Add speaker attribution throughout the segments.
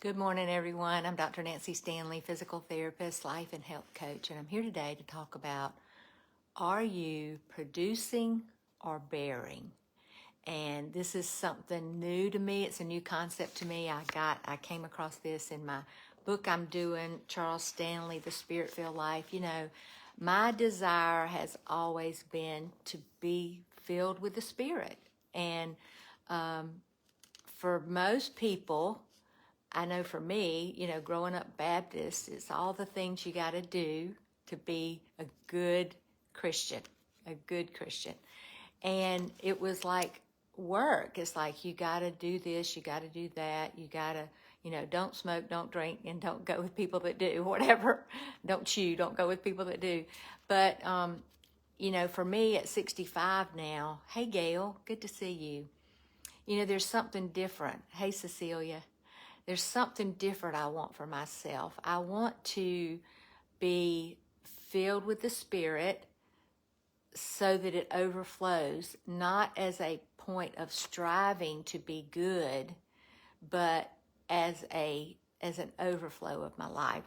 Speaker 1: Good morning, everyone. I'm Dr. Nancy Stanley, physical therapist, life and health coach, and I'm here today to talk about, are you producing or bearing? And this is something new to me. It's a new concept to me. I came across this in my book I'm doing, Charles Stanley, The Spirit-Filled Life. You know, my desire has always been to be filled with the Spirit. And for most people, I know for me, growing up Baptist, it's all the things you got to do to be a good Christian, a good Christian. And it was like work. It's like, you got to do this, you got to do that, you got to, don't smoke, don't drink, and don't go with people that do, whatever. Don't chew, don't go with people that do. But, for me at 65 now, hey, Gail, good to see you. There's something different. Hey, Cecilia. There's something different I want for myself. I want to be filled with the Spirit so that it overflows, not as a point of striving to be good, but as an overflow of my life.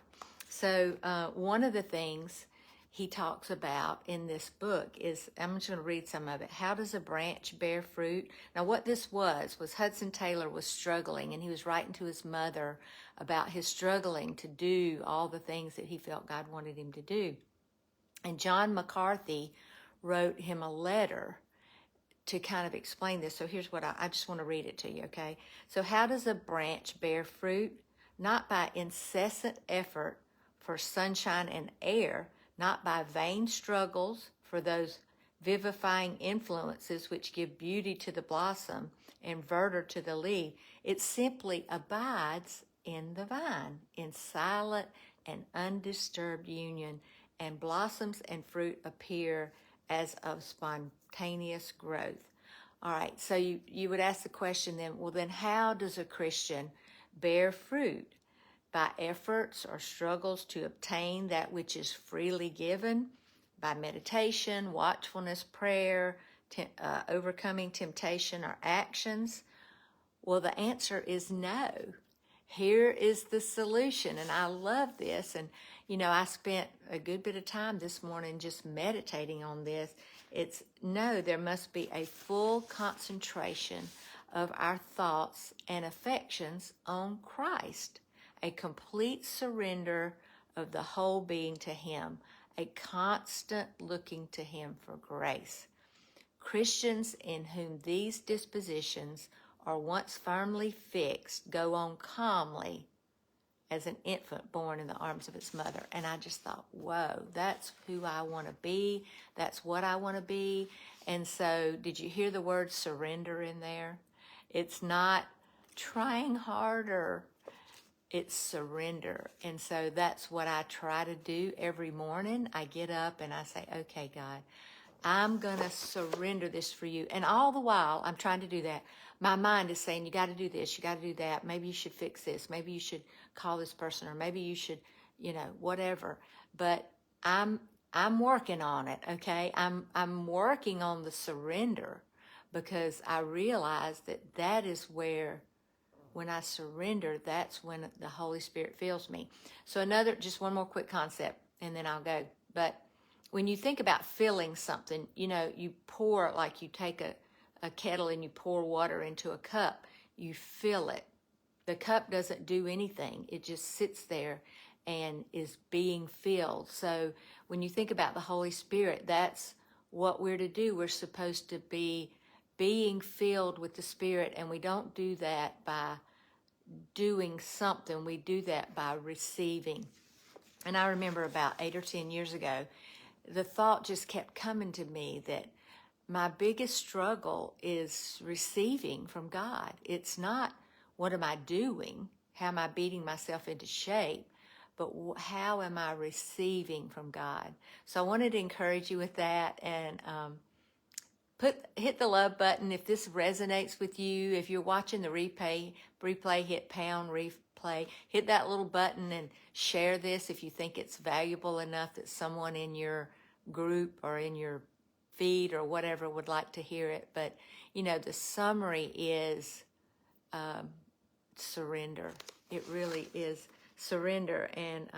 Speaker 1: So one of the things he talks about in this book is, I'm just going to read some of it. How does a branch bear fruit? Now, what this was Hudson Taylor was struggling, and he was writing to his mother about his struggling to do all the things that he felt God wanted him to do. And John McCarthy wrote him a letter to kind of explain this. So here's what I just want to read it to you, okay? So how does a branch bear fruit? Not by incessant effort for sunshine and air, not by vain struggles for those vivifying influences which give beauty to the blossom and verdure to the leaf. It simply abides in the vine, in silent and undisturbed union, and blossoms and fruit appear as of spontaneous growth. All right, so you would ask the question then, well, then how does a Christian bear fruit? By efforts or struggles to obtain that which is freely given, by meditation, watchfulness, prayer, overcoming temptation, or actions? Well, the answer is no. Here is the solution, and I love this. And, I spent a good bit of time this morning just meditating on this. It's no, there must be a full concentration of our thoughts and affections on Christ. A complete surrender of the whole being to Him, a constant looking to Him for grace. Christians in whom these dispositions are once firmly fixed go on calmly as an infant born in the arms of its mother. And I just thought, whoa, that's who I want to be. That's what I want to be. And so, did you hear the word surrender in there? It's not trying harder. It's surrender. And so that's what I try to do every morning. I get up and I say, okay, God, I'm going to surrender this for you. And all the while I'm trying to do that, my mind is saying, you got to do this, you got to do that. Maybe you should fix this. Maybe you should call this person, or maybe you should, whatever. But I'm working on it, okay? I'm working on the surrender, because I realize that is where, when I surrender, that's when the Holy Spirit fills me. So just one more quick concept, and then I'll go. But when you think about filling something, you pour, like you take a kettle and you pour water into a cup, you fill it. The cup doesn't do anything. It just sits there and is being filled. So when you think about the Holy Spirit, that's what we're to do. We're supposed to be being filled with the Spirit, and we don't do that by doing something. We do that by receiving. And I remember about 8 or 10 years ago, the thought just kept coming to me that my biggest struggle is receiving from God. It's not what am I doing, how am I beating myself into shape, but how am I receiving from God? So I wanted to encourage you with that, and hit the love button if this resonates with you. If you're watching the replay, hit pound replay. Hit that little button and share this if you think it's valuable enough that someone in your group or in your feed or whatever would like to hear it. But, the summary is surrender. It really is surrender. And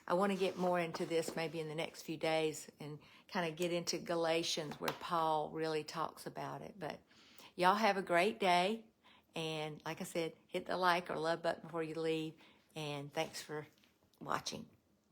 Speaker 1: I want to get more into this maybe in the next few days and kind of get into Galatians where Paul really talks about it. But y'all have a great day. And like I said, hit the like or love button before you leave. And thanks for watching.